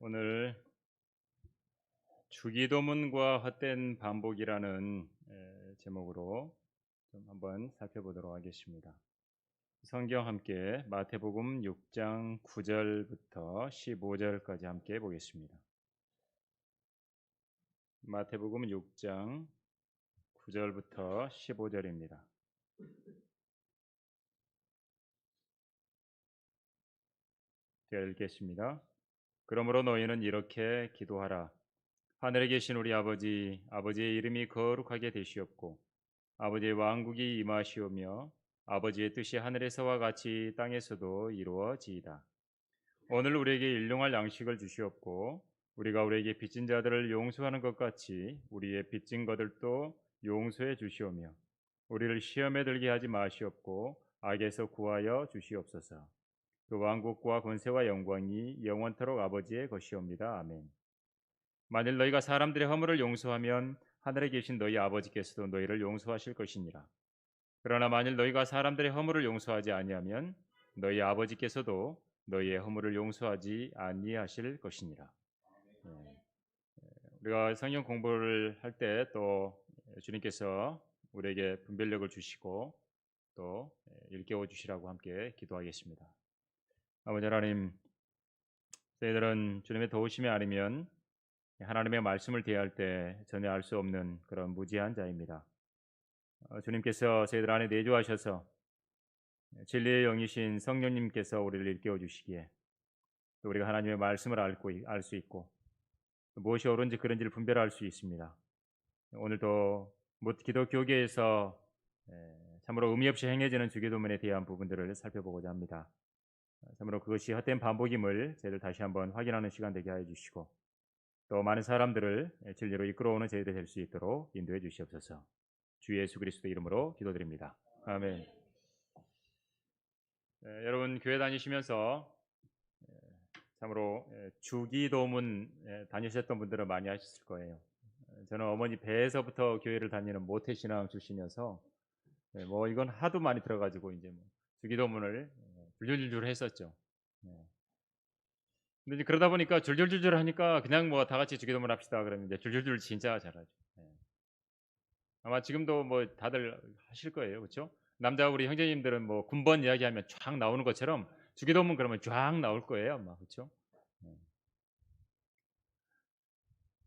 오늘 주기도문과 헛된 반복이라는 제목으로 좀 한번 살펴보도록 하겠습니다. 성경 함께 마태복음 6장 9절부터 15절까지 함께 보겠습니다. 마태복음 6장 9절부터 15절입니다. 제가 읽겠습니다. 그러므로 너희는 이렇게 기도하라. 하늘에 계신 우리 아버지, 아버지의 이름이 거룩하게 되시옵고 아버지의 왕국이 임하시오며 아버지의 뜻이 하늘에서와 같이 땅에서도 이루어지이다. 오늘 우리에게 일용할 양식을 주시옵고 우리가 우리에게 빚진 자들을 용서하는 것 같이 우리의 빚진 것들도 용서해 주시오며 우리를 시험에 들게 하지 마시옵고 악에서 구하여 주시옵소서. 그 왕국과 권세와 영광이 영원토록 아버지의 것이옵니다. 아멘. 만일 너희가 사람들의 허물을 용서하면 하늘에 계신 너희 아버지께서도 너희를 용서하실 것이니라. 그러나 만일 너희가 사람들의 허물을 용서하지 아니하면 너희 아버지께서도 너희의 허물을 용서하지 아니하실 것이니라. 우리가 성경 공부를 할 때 또 주님께서 우리에게 분별력을 주시고 또 일깨워 주시라고 함께 기도하겠습니다. 아버지 하나님, 저희들은 주님의 도우심이 아니면 하나님의 말씀을 대할 때 전혀 알 수 없는 그런 무지한 자입니다. 주님께서 저희들 안에 내주하셔서 진리의 영이신 성령님께서 우리를 일깨워 주시기에 또 우리가 하나님의 말씀을 알 수 있고 무엇이 옳은지 그른지를 분별할 수 있습니다. 오늘도 기도 교계에서 참으로 의미 없이 행해지는 주기도문에 대한 부분들을 살펴보고자 합니다. 참으로 그것이 헛된 반복임을 저희들 다시 한번 확인하는 시간 되게 하여 주시고 또 많은 사람들을 진리로 이끌어오는 저희들 될 수 있도록 인도해 주시옵소서. 주 예수 그리스도 이름으로 기도드립니다. 아멘. 여러분 교회 다니시면서 참으로 주기도문 다니셨던 분들은 많이 하셨을 거예요. 저는 어머니 배에서부터 교회를 다니는 모태신앙 출신이어서 뭐 이건 하도 많이 들어가지고 이제 뭐 주기도문을 줄줄줄 했었죠. 근데 이제 그러다 보니까 줄줄줄 하니까 그냥 뭐 다 같이 주기도문 합시다 그러면 이제 줄줄줄 진짜 잘하죠. 아마 지금도 뭐 다들 하실 거예요, 그렇죠? 남자 우리 형제님들은 뭐 군번 이야기하면 쫙 나오는 것처럼 주기도문 그러면 쫙 나올 거예요, 아마 그렇죠?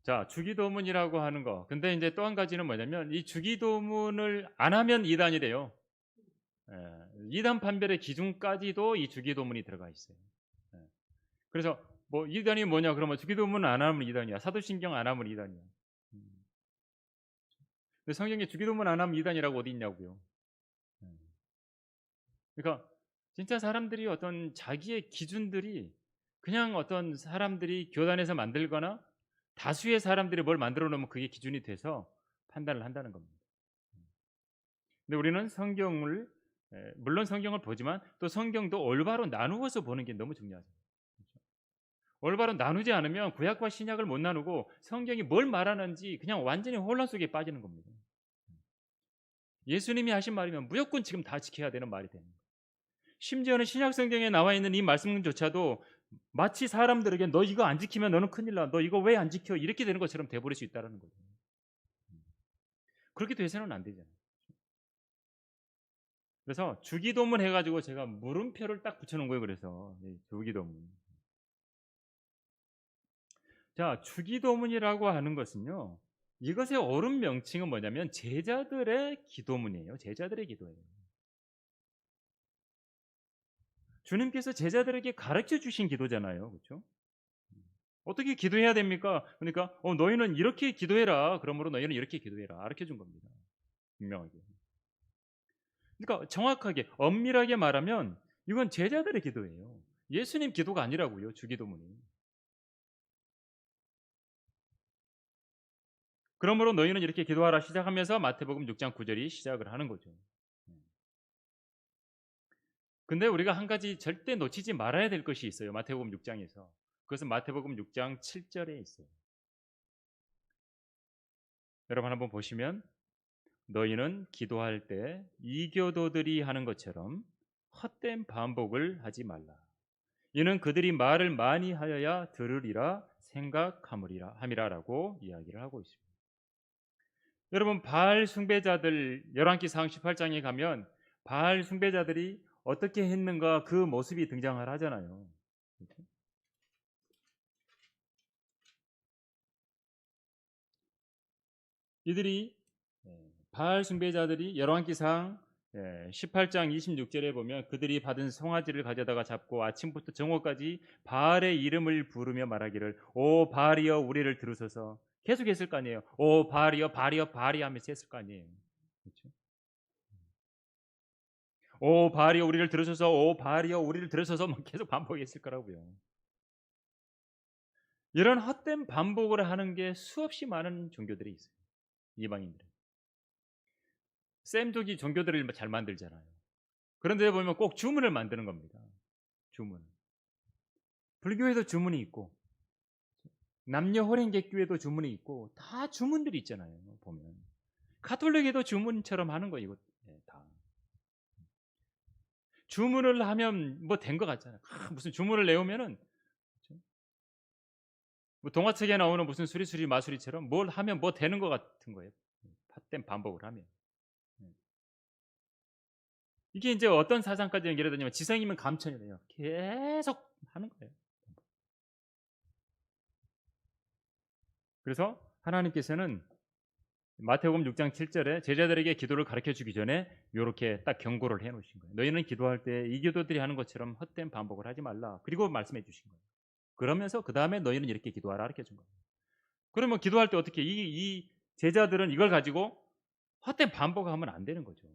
자, 주기도문이라고 하는 거. 근데 이제 또 한 가지는 뭐냐면 이 주기도문을 안 하면 이단이 돼요. 이단 판별의 기준까지도 이 주기도문이 들어가 있어요. 예. 그래서 뭐 이단이 뭐냐 그러면 주기도문 안 하면 이단이야. 사도신경 안 하면 이단이야. 근데 성경에 주기도문 안 하면 이단이라고 어디 있냐고요. 그러니까 진짜 사람들이 어떤 자기의 기준들이 그냥 어떤 사람들이 교단에서 만들거나 다수의 사람들이 뭘 만들어 놓으면 그게 기준이 돼서 판단을 한다는 겁니다. 근데 우리는 성경을 물론 성경을 보지만 또 성경도 올바로 나누어서 보는 게 너무 중요하죠. 그렇죠? 올바로 나누지 않으면 구약과 신약을 못 나누고 성경이 뭘 말하는지 그냥 완전히 혼란 속에 빠지는 겁니다. 예수님이 하신 말이면 무조건 지금 다 지켜야 되는 말이 되는 거예요. 심지어는 신약 성경에 나와 있는 이 말씀조차도 마치 사람들에게 너 이거 안 지키면 너는 큰일 나. 너 이거 왜 안 지켜? 이렇게 되는 것처럼 돼버릴 수 있다는 거죠. 그렇게 돼서는 안 되잖아요. 그래서 주기도문 해가지고 제가 물음표를 딱 붙여놓은 거예요. 그래서 주기도문. 자, 주기도문이라고 하는 것은요. 이것의 옳은 명칭은 뭐냐면 제자들의 기도문이에요. 제자들의 기도예요. 주님께서 제자들에게 가르쳐 주신 기도잖아요. 그렇죠? 어떻게 기도해야 됩니까? 그러니까 너희는 이렇게 기도해라. 그러므로 너희는 이렇게 기도해라. 가르쳐 준 겁니다. 분명하게. 그러니까 정확하게 엄밀하게 말하면 이건 제자들의 기도예요. 예수님 기도가 아니라고요. 주기도문이. 그러므로 너희는 이렇게 기도하라 시작하면서 마태복음 6장 9절이 시작을 하는 거죠. 근데 우리가 한 가지 절대 놓치지 말아야 될 것이 있어요. 마태복음 6장에서. 그것은 마태복음 6장 7절에 있어요. 여러분 한번 보시면 너희는 기도할 때 이교도들이 하는 것처럼 헛된 반복을 하지 말라. 이는 그들이 말을 많이 하여야 들으리라 생각함이라라고 이야기를 하고 있습니다. 여러분, 바알 숭배자들 열왕기상 18장에 가면 바알 숭배자들이 어떻게 했는가 그 모습이 등장을 하잖아요. 이들이 바알 숭배자들이 열왕기상 18장 26절에 보면 그들이 받은 송아지를 가져다가 잡고 아침부터 정오까지 바알의 이름을 부르며 말하기를 오 바알이여 우리를 들으소서. 계속 했을 거 아니에요. 오 바알이여 바알이여 바알이 하면서 했을 거 아니에요. 그렇죠? 오 바알이여 우리를 들으소서. 오 바알이여 우리를 들으소서. 계속 반복했을 거라고요. 이런 헛된 반복을 하는 게 수없이 많은 종교들이 있어요. 이방인들. 쌤독이 종교들을 잘 만들잖아요. 그런데 보면 꼭 주문을 만드는 겁니다. 주문. 불교에도 주문이 있고 남녀 호랭객교에도 주문이 있고 다 주문들이 있잖아요. 보면 가톨릭에도 주문처럼 하는 거 이거 다 주문을 하면 뭐 된 것 같잖아요. 무슨 주문을 내오면은 뭐 동화책에 나오는 무슨 수리수리 마수리처럼 뭘 하면 뭐 되는 것 같은 거예요. 헛된 반복을 하면. 이게 이제 어떤 사상까지 연결되냐면 지성이면 감천이래요. 계속 하는 거예요. 그래서 하나님께서는 마태복음 6장 7절에 제자들에게 기도를 가르쳐 주기 전에 이렇게 딱 경고를 해 놓으신 거예요. 너희는 기도할 때 이 기도들이 하는 것처럼 헛된 반복을 하지 말라. 그리고 말씀해 주신 거예요. 그러면서 그 다음에 너희는 이렇게 기도하라 가르쳐 준 거예요. 그러면 기도할 때 어떻게 이 제자들은 이걸 가지고 헛된 반복하면 안 되는 거죠.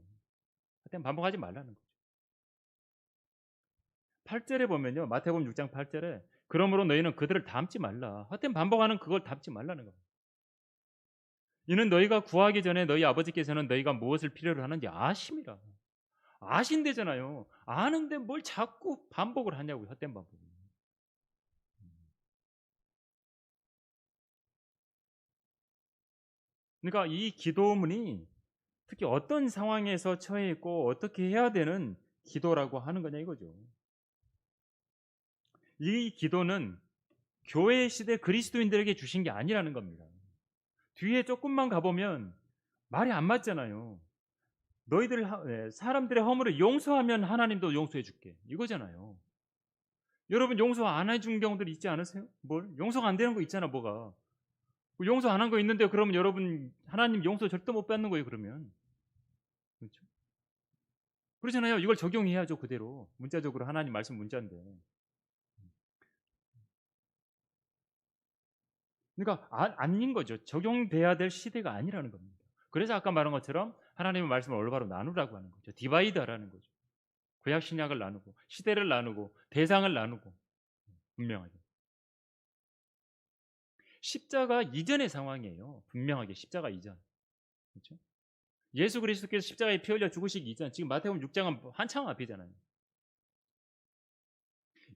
헛된 반복하지 말라는 거죠. 8절에 보면요. 마태복음 6장 8절에 그러므로 너희는 그들을 닮지 말라. 헛된 반복하는 그걸 닮지 말라는 거예요. 이는 너희가 구하기 전에 너희 아버지께서는 너희가 무엇을 필요로 하는지 아심이라. 아신대잖아요. 아는데 뭘 자꾸 반복을 하냐고요. 헛된 반복. 그러니까 이 기도문이 특히 어떤 상황에서 처해 있고 어떻게 해야 되는 기도라고 하는 거냐 이거죠. 이 기도는 교회 시대 그리스도인들에게 주신 게 아니라는 겁니다. 뒤에 조금만 가보면 말이 안 맞잖아요. 사람들의 허물을 용서하면 하나님도 용서해 줄게. 이거잖아요. 여러분 용서 안 해준 경우들 있지 않으세요? 뭘? 용서가 안 되는 거 있잖아, 뭐가. 용서 안 한 거 있는데 그러면 여러분 하나님 용서 절대 못 받는 거예요, 그러면. 그렇죠? 그러잖아요. 이걸 적용해야죠, 그대로. 문자적으로 하나님 말씀 문자인데. 그러니까 아닌 거죠. 적용돼야 될 시대가 아니라는 겁니다. 그래서 아까 말한 것처럼 하나님의 말씀을 올바로 나누라고 하는 거죠. 디바이드 하라는 거죠. 구약 신약을 나누고 시대를 나누고 대상을 나누고 분명하게. 십자가 이전의 상황이에요. 분명하게 십자가 이전. 그렇죠? 예수 그리스도께서 십자가에 피 흘려 죽으시기 이전, 지금 마태복음 6장은 한참 앞이잖아요.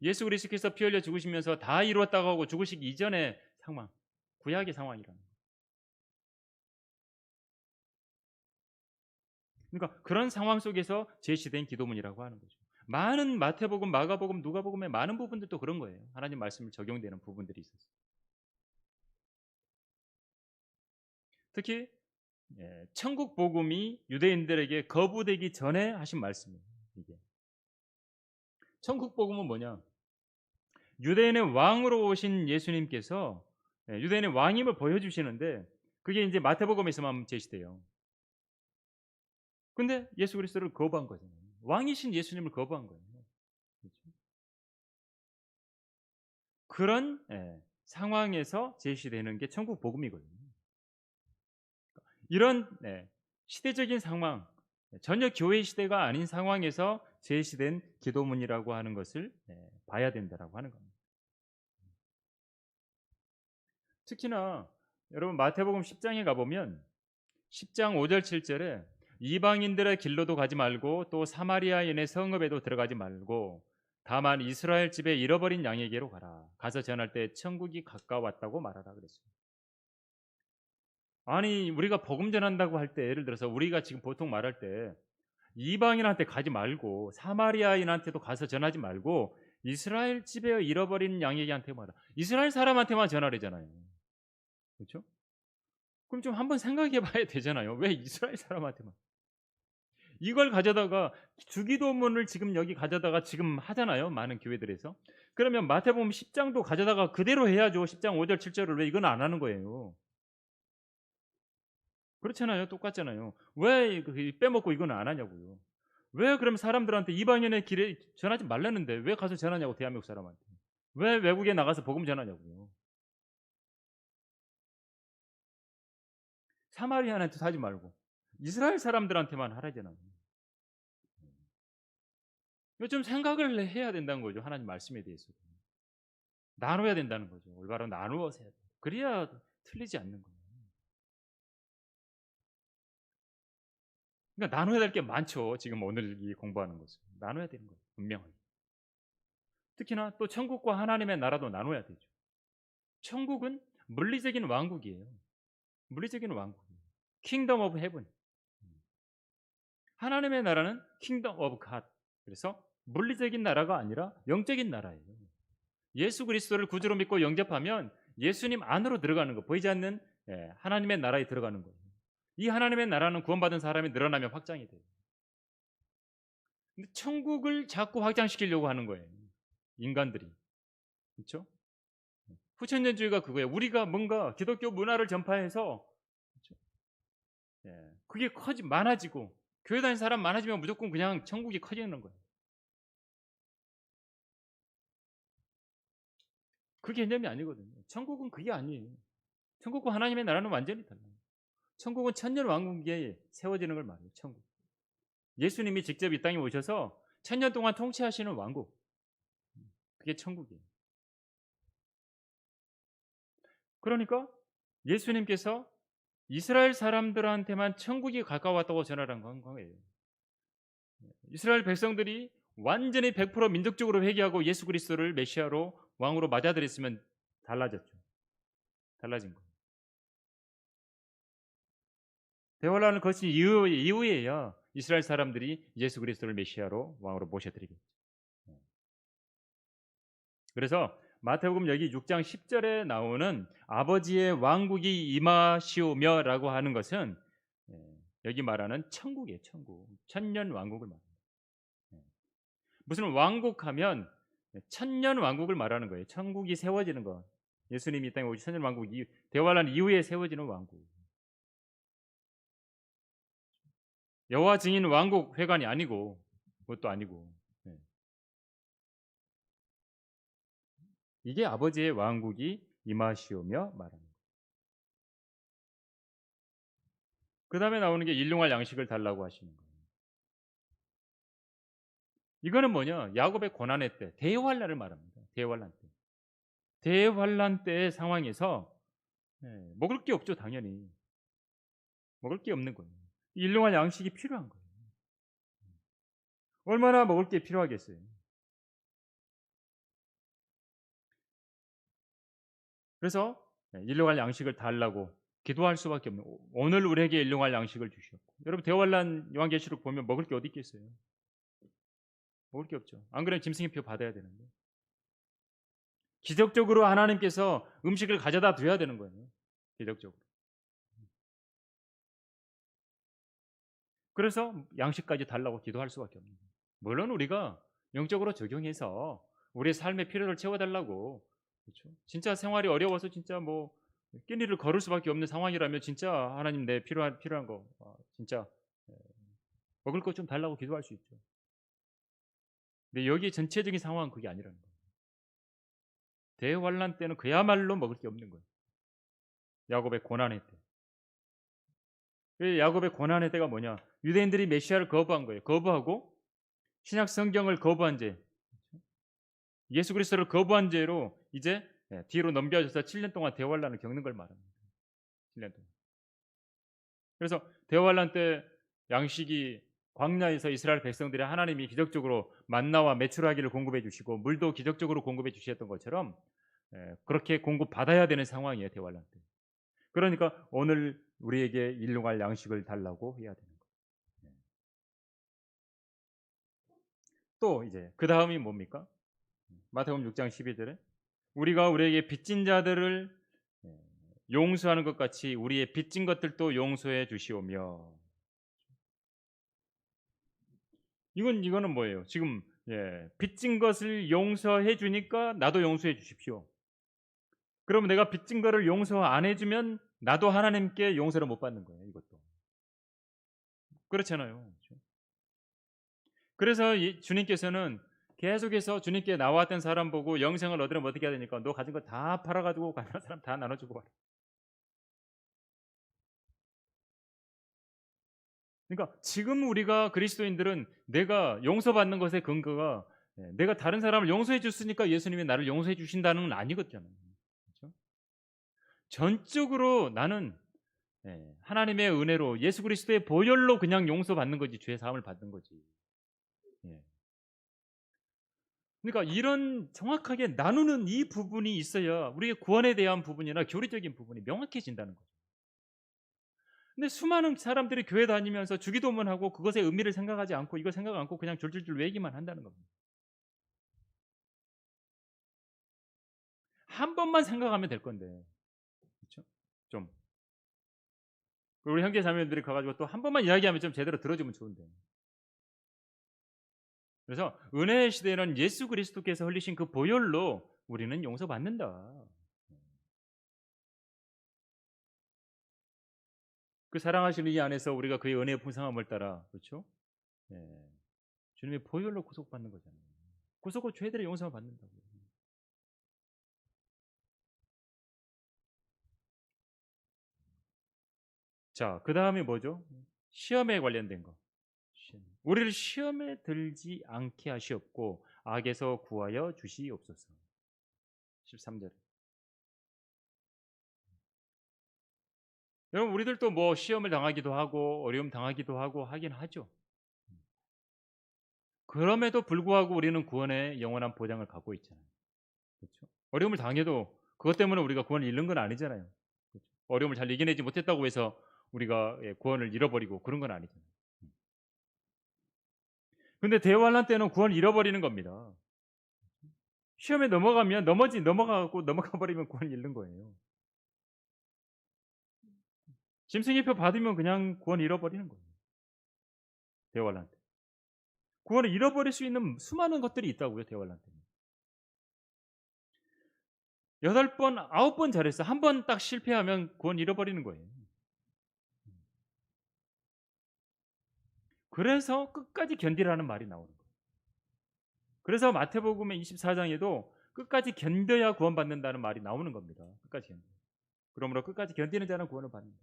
예수 그리스도께서 피 흘려 죽으시면서 다 이루었다고 하고 죽으시기 이전의 상황, 구약의 상황이라는 거예요. 그러니까 그런 상황 속에서 제시된 기도문이라고 하는 거죠. 많은 마태복음, 마가복음, 누가복음의 많은 부분들도 그런 거예요. 하나님 말씀을 적용되는 부분들이 있었어요. 특히 천국 복음이 유대인들에게 거부되기 전에 하신 말씀이에요. 이게 천국 복음은 뭐냐? 유대인의 왕으로 오신 예수님께서 유대인의 왕임을 보여주시는데 그게 이제 마태복음에서만 제시돼요. 근데 예수 그리스도를 거부한 거잖아요. 왕이신 예수님을 거부한 거예요. 그렇죠? 그런 상황에서 제시되는 게 천국 복음이거든요. 이런 시대적인 상황, 전혀 교회 시대가 아닌 상황에서 제시된 기도문이라고 하는 것을 봐야 된다라고 하는 겁니다. 특히나 여러분 마태복음 10장에 가보면 10장 5절 7절에 이방인들의 길로도 가지 말고 또 사마리아인의 성읍에도 들어가지 말고 다만 이스라엘 집에 잃어버린 양에게로 가라. 가서 전할 때 천국이 가까웠다고 말하라 그랬습니다. 아니 우리가 복음 전한다고 할 때 예를 들어서 우리가 지금 보통 말할 때 이방인한테 가지 말고 사마리아인한테도 가서 전하지 말고 이스라엘 집에 잃어버린 양에게한테 말하. 이스라엘 사람한테만 전하래잖아요. 그렇죠? 그럼 좀 한번 생각해 봐야 되잖아요. 왜 이스라엘 사람한테만? 이걸 가져다가 주기도문을 지금 여기 가져다가 지금 하잖아요. 많은 교회들에서. 그러면 마태복음 10장도 가져다가 그대로 해야죠. 10장 5절 7절을 왜 이건 안 하는 거예요? 그렇잖아요. 똑같잖아요. 왜 빼먹고 이건 안 하냐고요. 왜 그럼 사람들한테 이방인의 길에 전하지 말라는데 왜 가서 전하냐고 대한민국 사람한테. 왜 외국에 나가서 복음 전하냐고요. 사마리아한테 하지 말고 이스라엘 사람들한테만 하라잖아요. 좀 생각을 해야 된다는 거죠. 하나님 말씀에 대해서. 나눠야 된다는 거죠. 올바로 나누어서 해야 돼요. 그래야 틀리지 않는 거예요. 그러니까 나눠야 될 게 많죠. 지금 오늘 이 공부하는 것은. 나눠야 되는 거예요. 분명하게. 특히나 또 천국과 하나님의 나라도 나눠야 되죠. 천국은 물리적인 왕국이에요. 물리적인 왕국이에요. 킹덤 오브 헤븐. 하나님의 나라는 킹덤 오브 갓. 그래서 물리적인 나라가 아니라 영적인 나라예요. 예수 그리스도를 구주로 믿고 영접하면 예수님 안으로 들어가는 거, 보이지 않는 하나님의 나라에 들어가는 거예요. 이 하나님의 나라는 구원받은 사람이 늘어나면 확장이 돼요. 근데 천국을 자꾸 확장시키려고 하는 거예요. 인간들이. 그렇죠? 후천년주의가 그거예요. 우리가 뭔가 기독교 문화를 전파해서 그렇죠? 그게 많아지고 교회 다니는 사람 많아지면 무조건 그냥 천국이 커지는 거예요. 그 개념이 아니거든요. 천국은 그게 아니에요. 천국과 하나님의 나라는 완전히 달라요. 천국은 천년 왕국에 세워지는 걸 말해요. 천국. 예수님이 직접 이 땅에 오셔서 천년 동안 통치하시는 왕국. 그게 천국이에요. 그러니까 예수님께서 이스라엘 사람들한테만 천국이 가까웠다고 전하는 건 거예요. 이스라엘 백성들이 완전히 100% 민족적으로 회개하고 예수 그리스도를 메시아로 왕으로 맞아들였으면 달라졌죠. 달라진 거예요. 대환란을 거친 이후에야 이스라엘 사람들이 예수 그리스도를 메시아로 왕으로 모셔드리겠죠. 그래서 마태복음 여기 6장 10절에 나오는 아버지의 왕국이 임하시오며라고 하는 것은 여기 말하는 천국이에요. 천국. 천년 왕국을 말합니다. 무슨 왕국하면 천년 왕국을 말하는 거예요. 천국이 세워지는 것. 예수님이 이 땅에 오시 천년 왕국 대환란 이후에 세워지는 왕국. 여호와 증인 왕국 회관이 아니고 그것도 아니고 이게 아버지의 왕국이 임하시오며 말하는 거예요. 그 다음에 나오는 게 일용할 양식을 달라고 하시는 거예요. 이거는 뭐냐? 야곱의 고난의 때, 대환란을 말합니다. 대환란 때. 대환란 때의 상황에서 먹을 게 없죠, 당연히. 먹을 게 없는 거예요. 일용할 양식이 필요한 거예요. 얼마나 먹을 게 필요하겠어요. 그래서 일용할 양식을 달라고 기도할 수밖에 없는 오늘 우리에게 일용할 양식을 주셨고 여러분 대환란 요한계시록 보면 먹을 게 어디 있겠어요? 먹을 게 없죠. 안 그러면 짐승의 표 받아야 되는데 기적적으로 하나님께서 음식을 가져다 드려야 되는 거예요. 기적적으로. 그래서 양식까지 달라고 기도할 수밖에 없는 거예요. 물론 우리가 영적으로 적용해서 우리의 삶의 필요를 채워달라고 그렇죠? 진짜 생활이 어려워서 진짜 뭐 끼니를 걸을 수밖에 없는 상황이라면 진짜 하나님 내 필요한 거 진짜 먹을 것 좀 달라고 기도할 수 있죠. 근데 여기 전체적인 상황은 그게 아니라는 거예요. 대환란 때는 그야말로 먹을 게 없는 거예요. 야곱의 고난의 때. 그 야곱의 고난의 때가 뭐냐? 유대인들이 메시아를 거부한 거예요. 거부하고 신약 성경을 거부한 죄, 예수 그리스도를 거부한 죄로 이제 뒤로 넘겨져서 7년 동안 대환란을 겪는 걸 말합니다. 7년 동안. 그래서 대환란 때 양식이 광야에서 이스라엘 백성들이 하나님이 기적적으로 만나와 메추라기를 공급해 주시고 물도 기적적으로 공급해 주셨던 것처럼 그렇게 공급 받아야 되는 상황이에요. 대환란 때. 그러니까 오늘 우리에게 일용할 양식을 달라고 해야 되는 거예요. 또 이제 그 다음이 뭡니까? 마태복음 6장 12절에 우리가 우리에게 빚진 자들을 용서하는 것 같이 우리의 빚진 것들도 용서해 주시오며. 이거는 뭐예요? 지금 빚진 것을 용서해 주니까 나도 용서해 주십시오. 그러면 내가 빚진 거를 용서 안 해주면 나도 하나님께 용서를 못 받는 거예요. 이것도 그렇잖아요. 그래서 주님께서는 계속해서 주님께 나왔던 사람 보고 영생을 얻으려면 어떻게 해야 되니까 너 가진 거 다 팔아가지고 가난한 사람 다 나눠주고 와라. 그러니까 지금 우리가 그리스도인들은 내가 용서받는 것의 근거가 내가 다른 사람을 용서해 줬으니까 예수님이 나를 용서해 주신다는 건 아니거든요. 그렇죠? 전적으로 나는 하나님의 은혜로 예수 그리스도의 보혈로 그냥 용서받는 거지 죄 사함을 받는 거지. 예. 그러니까 이런 정확하게 나누는 이 부분이 있어야 우리의 구원에 대한 부분이나 교리적인 부분이 명확해진다는 거죠. 근데 수많은 사람들이 교회 다니면서 주기도문 하고 그것의 의미를 생각하지 않고 이거 생각 않고 그냥 줄줄줄 외기만 한다는 겁니다. 한 번만 생각하면 될 건데, 그렇죠? 좀 우리 형제 자매들이 가가지고 또 한 번만 이야기하면 좀 제대로 들어주면 좋은데. 그래서 은혜의 시대는 예수 그리스도께서 흘리신 그 보혈로 우리는 용서받는다. 그 사랑하시는 이 안에서 우리가 그의 은혜의 풍성함을 따라 그렇죠? 주님의 보혈로 구속받는 거잖아요. 구속 후 죄들의 용서를 받는다고. 자, 그 다음에 뭐죠? 시험에 관련된 거. 우리를 시험에 들지 않게 하시옵고 악에서 구하여 주시옵소서. 13절. 여러분 우리들도 뭐 시험을 당하기도 하고 어려움 당하기도 하고 하긴 하죠. 그럼에도 불구하고 우리는 구원의 영원한 보장을 갖고 있잖아요. 그렇죠? 어려움을 당해도 그것 때문에 우리가 구원을 잃는 건 아니잖아요. 그렇죠? 어려움을 잘 이겨내지 못했다고 해서 우리가 구원을 잃어버리고 그런 건 아니잖아요. 근데 대환란 때는 구원을 잃어버리는 겁니다. 시험에 넘어가면 넘어가고 넘어가 버리면 구원을 잃는 거예요. 짐승의표 받으면 그냥 구원 잃어버리는 거예요. 대환란 때. 구원을 잃어버릴 수 있는 수많은 것들이 있다고요. 대환란 때. 8번, 9번 잘했어. 한 번 딱 실패하면 구원 잃어버리는 거예요. 그래서 끝까지 견디라는 말이 나오는 거예요. 그래서 마태복음의 24장에도 끝까지 견뎌야 구원받는다는 말이 나오는 겁니다. 끝까지 견뎌. 그러므로 끝까지 견디는 자는 구원을 받는다.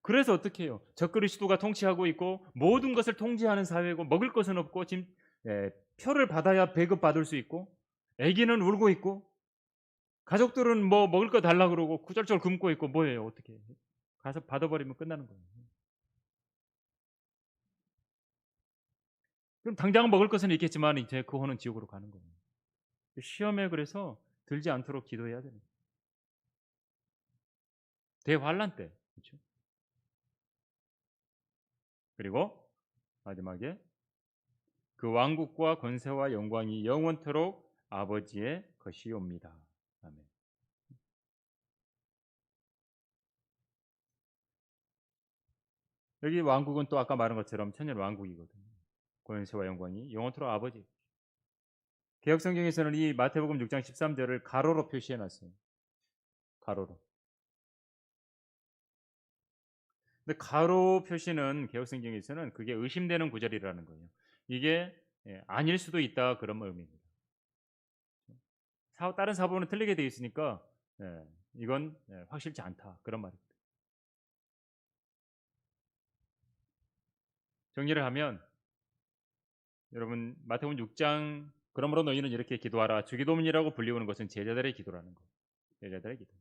그래서 어떻게 해요? 적그리스도가 통치하고 있고 모든 것을 통제하는 사회고 먹을 것은 없고 지금 표를 받아야 배급받을 수 있고 아기는 울고 있고 가족들은 뭐 먹을 거 달라 그러고 구절절 굶고 있고 뭐예요? 어떻게 해요? 가서 받아버리면 끝나는 거예요. 그럼 당장 먹을 것은 있겠지만 이제 그 혼은 지옥으로 가는 거예요. 시험에 그래서 들지 않도록 기도해야 됩니다. 대환란 때. 그렇죠? 그리고 마지막에 그 왕국과 권세와 영광이 영원토록 아버지의 것이옵니다. 아멘. 여기 왕국은 또 아까 말한 것처럼 천년 왕국이거든요. 권세와 영광이 영원토록 아버지. 개혁성경에서는 이 마태복음 6장 13절을 가로로 표시해 놨어요. 가로로. 근데 가로 표시는 개혁성경에서는 그게 의심되는 구절이라는 거예요. 이게 아닐 수도 있다 그런 의미입니다. 다른 사본은 틀리게 되어 있으니까 이건 확실치 않다 그런 말입니다. 정리를 하면 여러분 마태복음 6장 그러므로 너희는 이렇게 기도하라. 주기도문이라고 불리우는 것은 제자들의 기도라는 거. 제자들의 기도.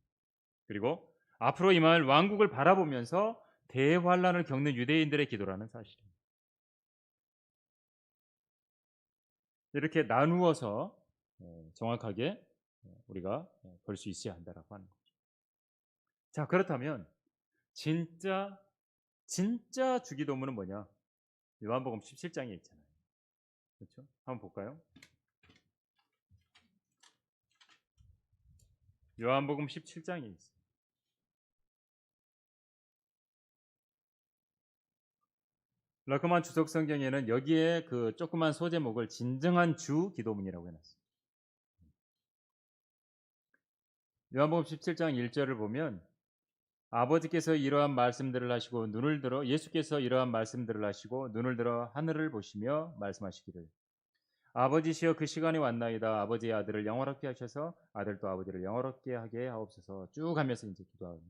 그리고 앞으로 임할 왕국을 바라보면서 대환란을 겪는 유대인들의 기도라는 사실입니다. 이렇게 나누어서 정확하게 우리가 볼 수 있어야 한다라고 하는 거죠. 자, 그렇다면 진짜 주기도문은 뭐냐? 요한복음 17장에 있잖아요. 그렇죠? 한번 볼까요? 요한복음 17장에 있어요. 러크만 주석 성경에는 여기에 그 조그만 소제목을 진정한 주 기도문이라고 해놨어요. 요한복음 17장 1절을 보면 아버지께서 이러한 말씀들을 하시고 눈을 들어 예수께서 이러한 말씀들을 하시고 눈을 들어 하늘을 보시며 말씀하시기를 아버지시여 그 시간이 왔나이다. 아버지의 아들을 영원롭게 하셔서 아들도 아버지를 영원롭게 하게 하옵소서. 쭉 하면서 이제 기도하는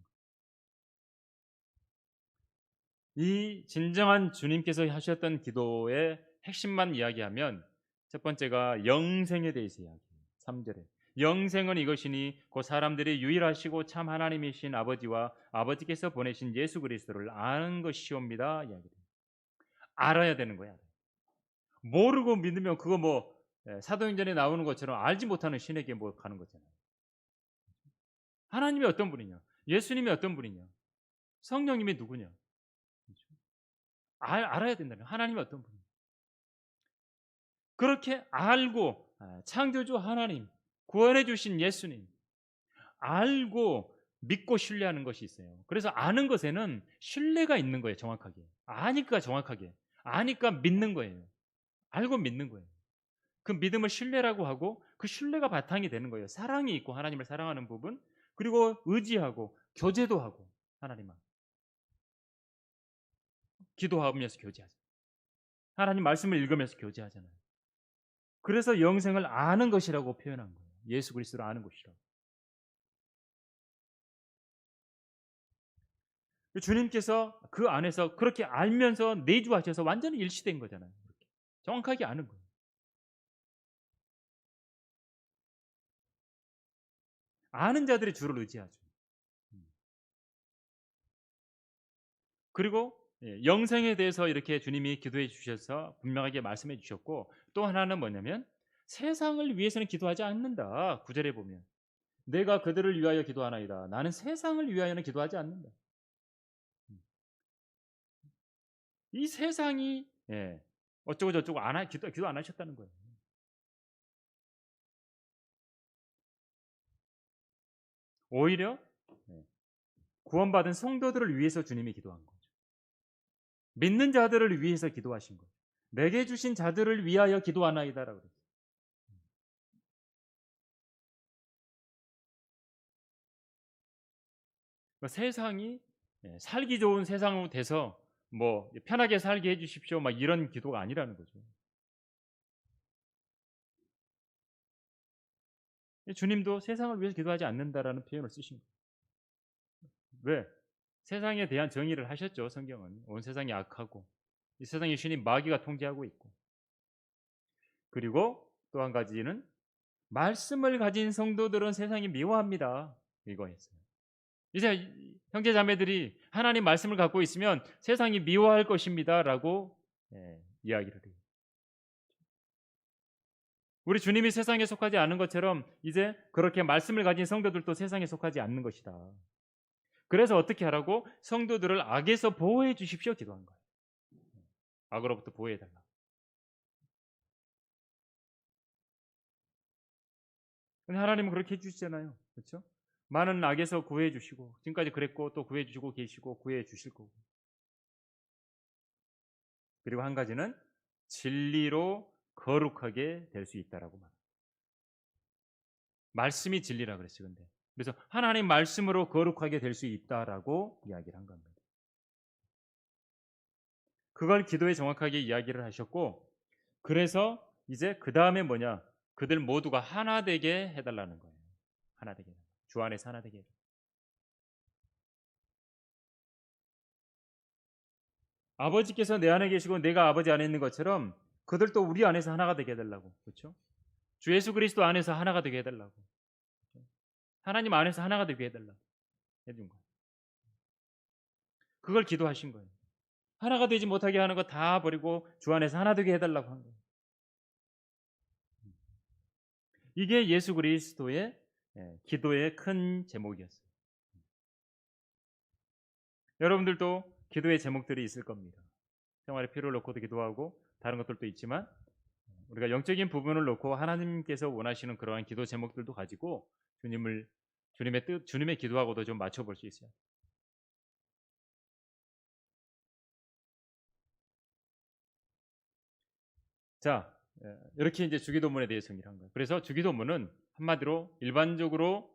이 진정한 주님께서 하셨던 기도의 핵심만 이야기하면 첫 번째가 영생에 대해서 이야기해요. 3절에 영생은 이것이니 그 사람들이 유일하시고 참 하나님이신 아버지와 아버지께서 보내신 예수 그리스도를 아는 것이옵니다. 이야기해요. 알아야 되는 거야. 모르고 믿으면 그거 뭐 사도행전에 나오는 것처럼 알지 못하는 신에게 뭐 가는 거잖아요. 하나님이 어떤 분이냐? 예수님이 어떤 분이냐? 성령님이 누구냐? 알아야 된다는 하나님이 어떤 분이냐? 그렇게 알고 창조주 하나님, 구원해 주신 예수님 알고 믿고 신뢰하는 것이 있어요. 그래서 아는 것에는 신뢰가 있는 거예요. 정확하게. 아니까 정확하게. 아니까 믿는 거예요. 알고 믿는 거예요. 그 믿음을 신뢰라고 하고 그 신뢰가 바탕이 되는 거예요. 사랑이 있고 하나님을 사랑하는 부분 그리고 의지하고 교제도 하고 하나님만 기도하면서 교제하죠. 하나님 말씀을 읽으면서 교제하잖아요. 그래서 영생을 아는 것이라고 표현한 거예요. 예수 그리스도를 아는 것이라고. 주님께서 그 안에서 그렇게 알면서 내주하셔서 완전히 일치된 거잖아요. 이렇게. 정확하게 아는 거예요. 아는 자들이 주를 의지하죠. 그리고 영생에 대해서 이렇게 주님이 기도해 주셔서 분명하게 말씀해 주셨고 또 하나는 뭐냐면 세상을 위해서는 기도하지 않는다. 9절에 보면 내가 그들을 위하여 기도하나이다. 나는 세상을 위하여는 기도하지 않는다. 이 세상이 어쩌고 저쩌고 기도 안 하셨다는 거예요. 오히려 구원받은 성도들을 위해서 주님이 기도한 거죠. 믿는 자들을 위해서 기도하신 거죠. 내게 주신 자들을 위하여 기도하나이다라고 그랬어요. 그러니까 세상이 살기 좋은 세상으로 돼서 뭐 편하게 살게 해주십시오. 막 이런 기도가 아니라는 거죠. 주님도 세상을 위해서 기도하지 않는다라는 표현을 쓰신 거예요. 왜? 세상에 대한 정의를 하셨죠. 성경은 온 세상이 악하고 이 세상의 신이 마귀가 통제하고 있고 그리고 또 한 가지는 말씀을 가진 성도들은 세상이 미워합니다. 이거였어요. 이제 형제 자매들이 하나님 말씀을 갖고 있으면 세상이 미워할 것입니다라고 이야기를 해요. 우리 주님이 세상에 속하지 않은 것처럼 이제 그렇게 말씀을 가진 성도들도 세상에 속하지 않는 것이다. 그래서 어떻게 하라고? 성도들을 악에서 보호해 주십시오 기도한 거예요. 악으로부터 보호해 달라. 근데 하나님은 그렇게 해주시잖아요. 그렇죠? 많은 악에서 구해 주시고 지금까지 그랬고 또 구해 주시고 계시고 구해 주실 거고. 그리고 한 가지는 진리로 거룩하게 될 수 있다라고 말합니다. 말씀이 진리라 그랬어요. 근데 그래서 하나님 말씀으로 거룩하게 될 수 있다라고 이야기를 한 겁니다. 그걸 기도에 정확하게 이야기를 하셨고 그래서 이제 그 다음에 뭐냐? 그들 모두가 하나 되게 해달라는 거예요. 하나 되게. 주 안에서 하나 되게. 아버지께서 내 안에 계시고 내가 아버지 안에 있는 것처럼 그들도 우리 안에서 하나가 되게 해달라고. 그렇죠? 주 예수 그리스도 안에서 하나가 되게 해달라고. 그렇죠? 하나님 안에서 하나가 되게 해달라고 해준 거예요. 그걸 기도하신 거예요. 하나가 되지 못하게 하는 거 다 버리고 주 안에서 하나 되게 해달라고 한 거예요. 이게 예수 그리스도의 기도의 큰 제목이었어요. 여러분들도 기도의 제목들이 있을 겁니다. 생활에 필요를 놓고도 기도하고 다른 것들도 있지만 우리가 영적인 부분을 놓고 하나님께서 원하시는 그러한 기도 제목들도 가지고 주님의 뜻, 주님의 기도하고도 좀 맞춰볼 수 있어요. 자, 이렇게 이제 주기도문에 대해 정리를 한 거예요. 그래서 주기도문은 한마디로 일반적으로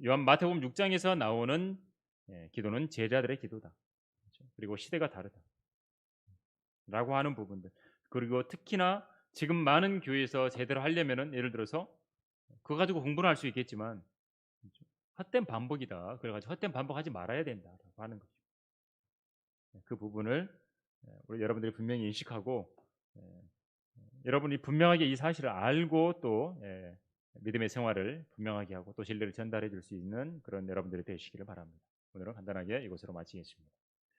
요한 마태복음 6장에서 나오는 기도는 제자들의 기도다. 그렇죠? 그리고 시대가 다르다라고 하는 부분들. 그리고 특히나 지금 많은 교회에서 제대로 하려면은 예를 들어서 그거 가지고 공부를 할 수 있겠지만 그렇죠? 헛된 반복이다. 그래가지고 헛된 반복하지 말아야 된다라고 하는 거죠. 그 부분을 우리 여러분들이 분명히 인식하고 예, 여러분이 분명하게 이 사실을 알고 또 믿음의 생활을 분명하게 하고 또 진리를 전달해 줄 수 있는 그런 여러분들이 되시기를 바랍니다. 오늘은 간단하게 이것으로 마치겠습니다.